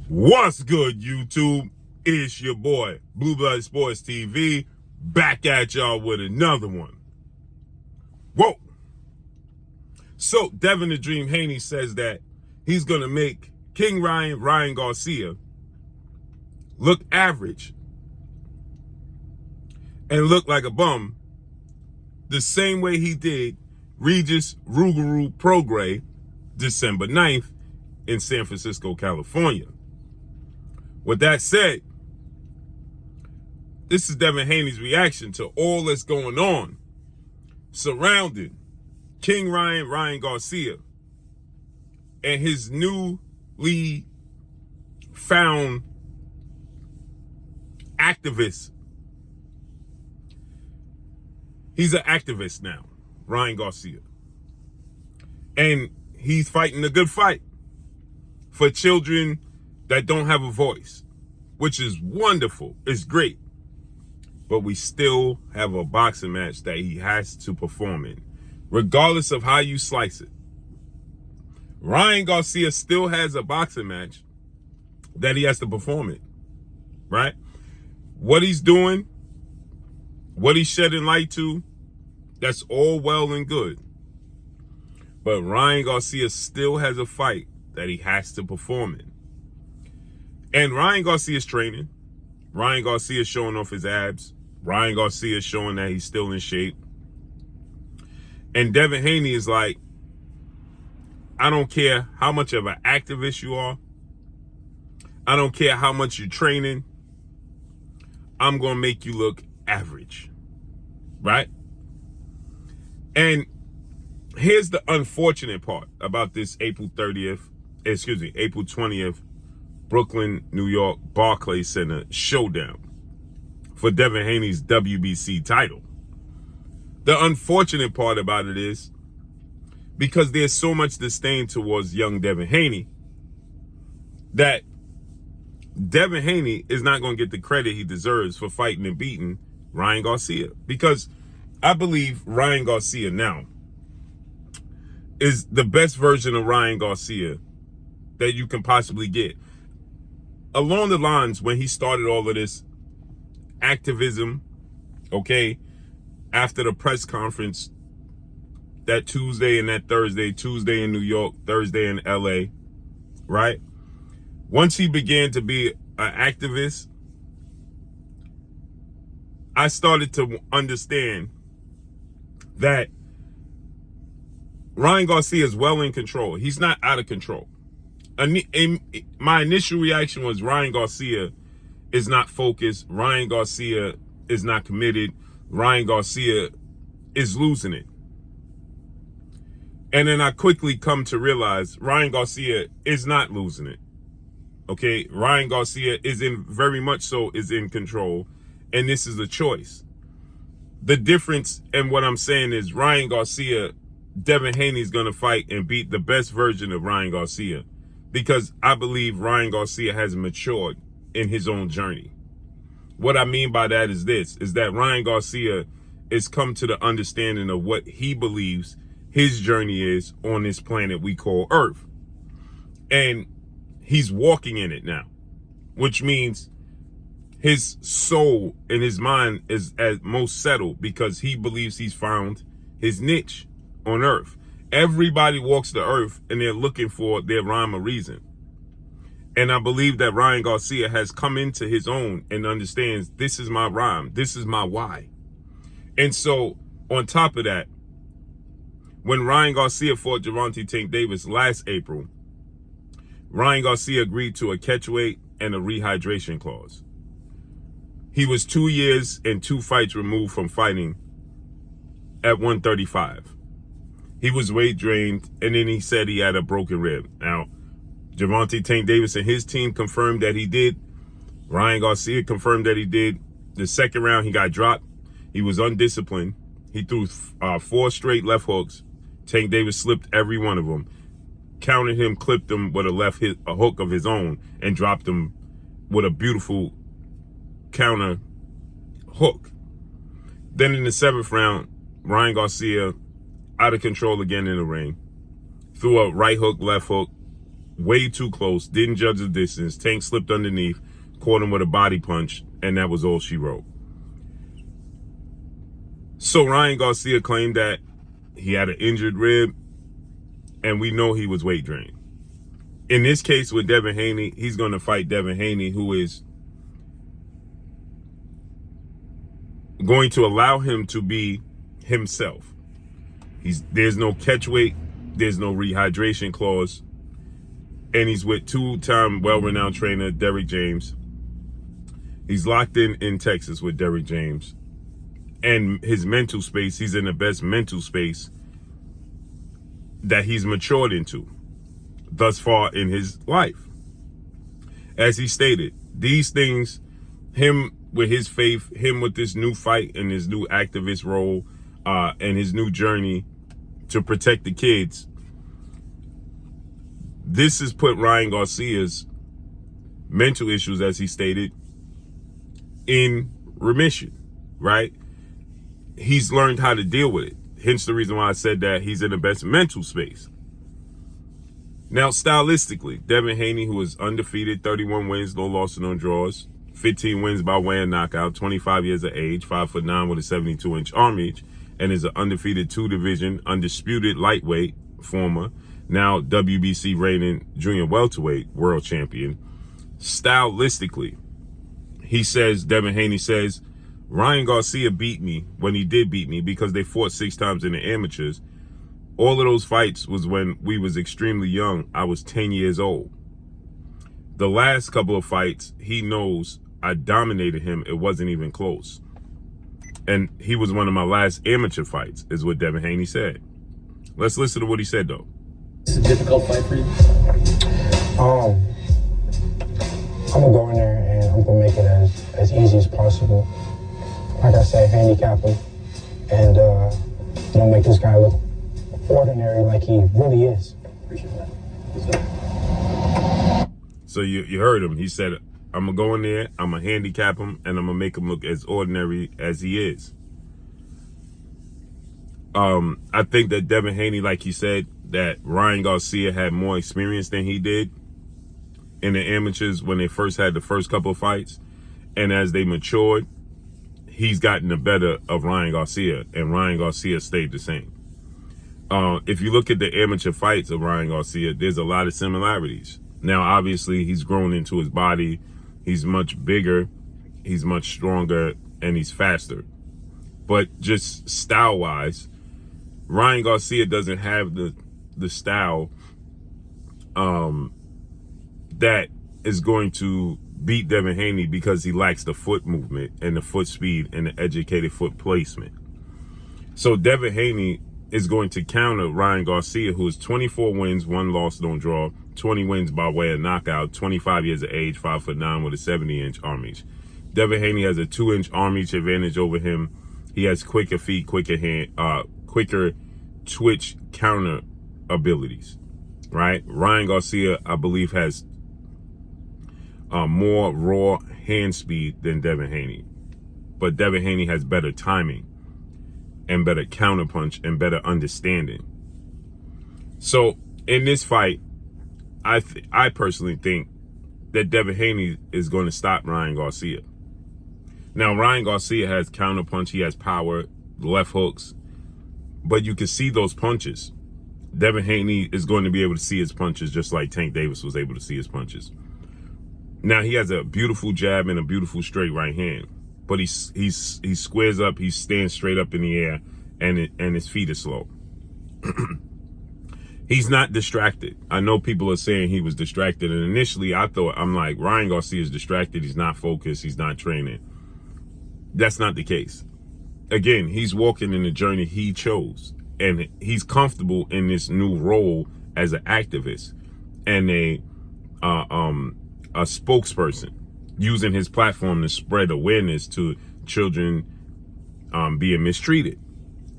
What's good, YouTube? It's your boy, Blue Blood Sports TV, back at y'all with another one. Whoa! So, Devin the Dream Haney says that he's going to make King Ryan Garcia, look average and look like a bum the same way he did Regis Rougarou Prograis December 9th in San Francisco, California. With that said, this is Devin Haney's reaction to all that's going on surrounding King Ryan Garcia and his newly found activist. He's an activist now, Ryan Garcia. And he's fighting a good fight for children that don't have a voice, which is wonderful. It's great. But we still have a boxing match that he has to perform in, regardless of how you slice it. Ryan Garcia still has a boxing match that he has to perform in, right? What he's doing, what he's shedding light to, that's all well and good. But Ryan Garcia still has a fight that he has to perform in. And Ryan Garcia's training. Ryan Garcia's showing off his abs. Ryan Garcia's showing that he's still in shape. And Devin Haney is like, I don't care how much of an activist you are. I don't care how much you're training. I'm going to make you look average. Right? And here's the unfortunate part about this April 20th, Brooklyn, New York, Barclays Center showdown for Devin Haney's WBC title. The unfortunate part about it is because there's so much disdain towards young Devin Haney that Devin Haney is not going to get the credit he deserves for fighting and beating Ryan Garcia. Because I believe Ryan Garcia now is the best version of Ryan Garcia that you can possibly get. Along the lines when he started all of this activism, okay, after the press conference that Tuesday and that Thursday, Tuesday in New York, Thursday in LA, right? Once he began to be an activist, I started to understand that Ryan Garcia is well in control. He's not out of control. My initial reaction was Ryan Garcia is not focused. Ryan Garcia is not committed. Ryan Garcia is losing it. And then I quickly come to realize Ryan Garcia is not losing it. Okay, Ryan Garcia is very much so in control, and this is a choice. The difference in what I'm saying is Ryan Garcia, Devin Haney is going to fight and beat the best version of Ryan Garcia, because I believe Ryan Garcia has matured in his own journey. What I mean by that is this, is that Ryan Garcia has come to the understanding of what he believes his journey is on this planet we call Earth. And he's walking in it now, which means his soul and his mind is at most settled because he believes he's found his niche on Earth. Everybody walks the earth and they're looking for their rhyme or reason. And I believe that Ryan Garcia has come into his own and understands this is my rhyme. This is my why. And so on top of that, when Ryan Garcia fought Gervonta Tank Davis last April, Ryan Garcia agreed to a catchweight and a rehydration clause. He was 2 years and 2 fights removed from fighting at 135. He was weight drained, and then he said he had a broken rib. Now, Gervonta Tank Davis and his team confirmed that he did. Ryan Garcia confirmed that he did. The second round, he got dropped. He was undisciplined. He threw 4 straight left hooks. Tank Davis slipped every one of them. Counted him, clipped him with a hook of his own, and dropped him with a beautiful counter hook. Then in the 7th round, Ryan Garcia, out of control again in the ring, threw a right hook, left hook, way too close, didn't judge the distance. Tank slipped underneath, caught him with a body punch, and that was all she wrote. So Ryan Garcia claimed that he had an injured rib, and we know he was weight drained. In this case with Devin Haney, he's going to fight Devin Haney, who is going to allow him to be himself. There's no catch weight, there's no rehydration clause, and he's with two-time well-renowned trainer Derrick James. He's locked in Texas with Derrick James. And his mental space, he's in the best mental space that he's matured into thus far in his life. As he stated, these things, him with his faith, him with this new fight and his new activist role, and his new journey to protect the kids, this has put Ryan Garcia's mental issues, as he stated, in remission, right? He's learned how to deal with it. Hence the reason why I said that he's in the best mental space. Now, stylistically, Devin Haney, who is undefeated, 31 wins, no losses, no draws, 15 wins by way of knockout, 25 years of age, 5'9" with a 72-inch arm reach, and is an undefeated two-division, undisputed lightweight former, now WBC reigning junior welterweight world champion. Stylistically, Devin Haney says, Ryan Garcia beat me when he did beat me because they fought 6 times in the amateurs. All of those fights was when we was extremely young. I was 10 years old. The last couple of fights, he knows I dominated him. It wasn't even close. And he was one of my last amateur fights, is what Devin Haney said. Let's listen to what he said, though. It's a difficult fight for you? I'm going to go in there and I'm going to make it as easy as possible. Like I said, handicap him and, make this guy look ordinary like he really is. Appreciate that. So you heard him. He said, I'm going to go in there, I'm going to handicap him, and I'm going to make him look as ordinary as he is. I think that Devin Haney, like he said, that Ryan Garcia had more experience than he did in the amateurs when they first had the first couple of fights. And as they matured, he's gotten the better of Ryan Garcia, and Ryan Garcia stayed the same. If you look at the amateur fights of Ryan Garcia, there's a lot of similarities. Now, obviously, he's grown into his body. He's much bigger, he's much stronger, and he's faster. But just style-wise, Ryan Garcia doesn't have the style that is going to beat Devin Haney because he lacks the foot movement and the foot speed and the educated foot placement. So Devin Haney is going to counter Ryan Garcia, who is 24 wins, 1 loss, no draw, 20 wins by way of knockout, 25 years of age, 5'9" with a 70-inch arm reach. Devin Haney has a 2-inch arm reach advantage over him. He has quicker feet, quicker hand, quicker twitch counter abilities, right? Ryan Garcia, I believe, has more raw hand speed than Devin Haney. But Devin Haney has better timing and better counterpunch and better understanding. So in this fight, I personally think that Devin Haney is going to stop Ryan Garcia. Now, Ryan Garcia has counterpunch, he has power, left hooks, but you can see those punches. Devin Haney is going to be able to see his punches just like Tank Davis was able to see his punches. Now, he has a beautiful jab and a beautiful straight right hand, but he squares up, he stands straight up in the air, and his feet are slow. He's not distracted. I know people are saying he was distracted, and initially I'm like, Ryan Garcia is distracted, he's not focused, he's not training. That's not the case. Again, he's walking in the journey he chose, and he's comfortable in this new role as an activist and a spokesperson, using his platform to spread awareness to children being mistreated.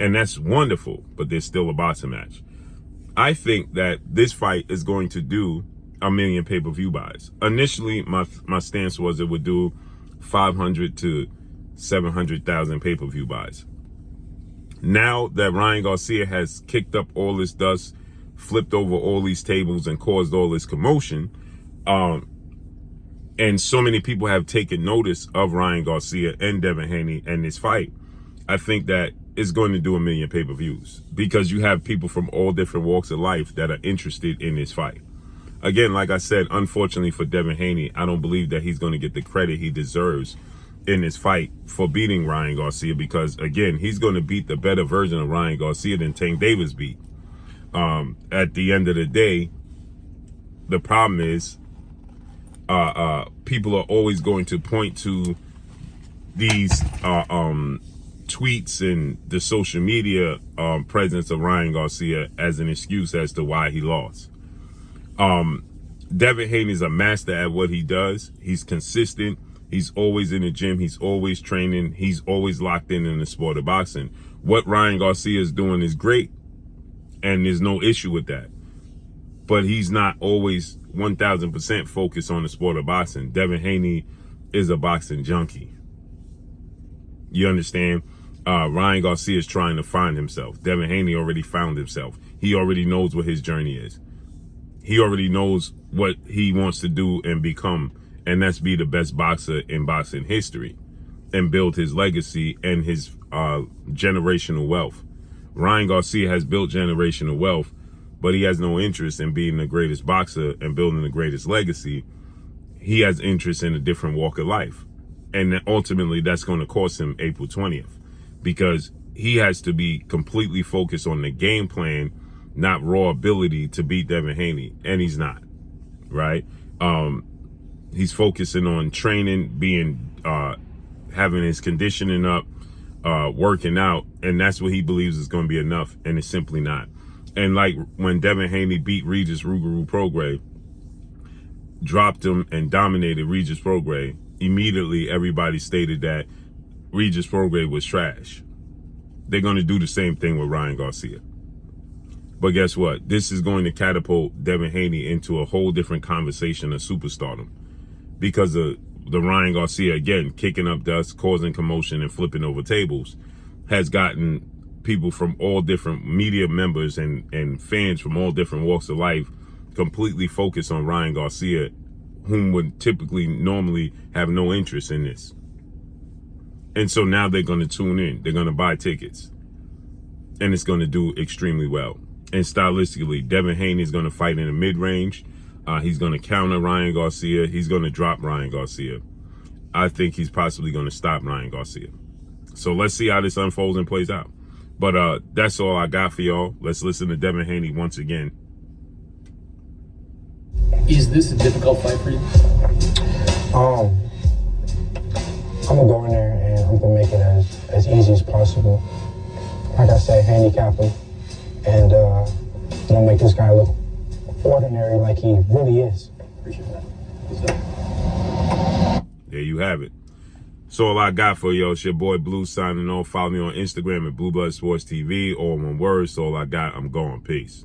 And that's wonderful, but there's still a boxing match. I think that this fight is going to do 1 million pay-per-view buys. Initially, my stance was it would do 500 to 700,000 pay-per-view buys. Now that Ryan Garcia has kicked up all this dust flipped over all these tables and caused all this commotion. And so many people have taken notice of Ryan Garcia and Devin Haney and this fight. I think that it's going to do 1 million pay-per-views because you have people from all different walks of life that are interested in this fight. Again, like I said, unfortunately for Devin Haney, I don't believe that he's going to get the credit he deserves in this fight for beating Ryan Garcia because, again, he's going to beat the better version of Ryan Garcia than Tank Davis beat. At the end of the day, the problem is people are always going to point to these tweets and the social media presence of Ryan Garcia as an excuse as to why he lost. Devin Haney is a master at what he does. He's consistent. He's always in the gym. He's always training. He's always locked in the sport of boxing. What Ryan Garcia is doing is great, and there's no issue with that. But he's not always 1,000% focused on the sport of boxing. Devin Haney is a boxing junkie. You understand? Ryan Garcia is trying to find himself. Devin Haney already found himself. He already knows what his journey is. He already knows what he wants to do and become, and that's be the best boxer in boxing history and build his legacy and his generational wealth. Ryan Garcia has built generational wealth, but he has no interest in being the greatest boxer and building the greatest legacy. He has interest in a different walk of life. And ultimately, that's going to cost him April 20th because he has to be completely focused on the game plan, not raw ability to beat Devin Haney. And he's not, right? He's focusing on training, having his conditioning up, working out. And that's what he believes is going to be enough. And it's simply not. And like when Devin Haney beat Regis Rougarou Prograis, dropped him and dominated Regis Prograis, immediately everybody stated that Regis Prograis was trash. They're going to do the same thing with Ryan Garcia. But guess what? This is going to catapult Devin Haney into a whole different conversation of superstardom because of the Ryan Garcia, again, kicking up dust, causing commotion, and flipping over tables, has gotten people from all different media members and fans from all different walks of life completely focused on Ryan Garcia, whom would typically normally have no interest in this. And so now they're going to tune in. They're going to buy tickets. And it's going to do extremely well. And stylistically, Devin Haney is going to fight in the mid-range. He's going to counter Ryan Garcia. He's going to drop Ryan Garcia. I think he's possibly going to stop Ryan Garcia. So let's see how this unfolds and plays out. But that's all I got for y'all. Let's listen to Devin Haney once again. Is this a difficult fight for you? I'm gonna go in there and I'm gonna make it as easy as possible. Like I said, handicap him and make this guy look ordinary like he really is. Appreciate that. There you have it. So all I got for y'all, it's your boy Blue signing off. Follow me on Instagram at Blue Blood Sports TV, all one word. So all I got, I'm going. Peace.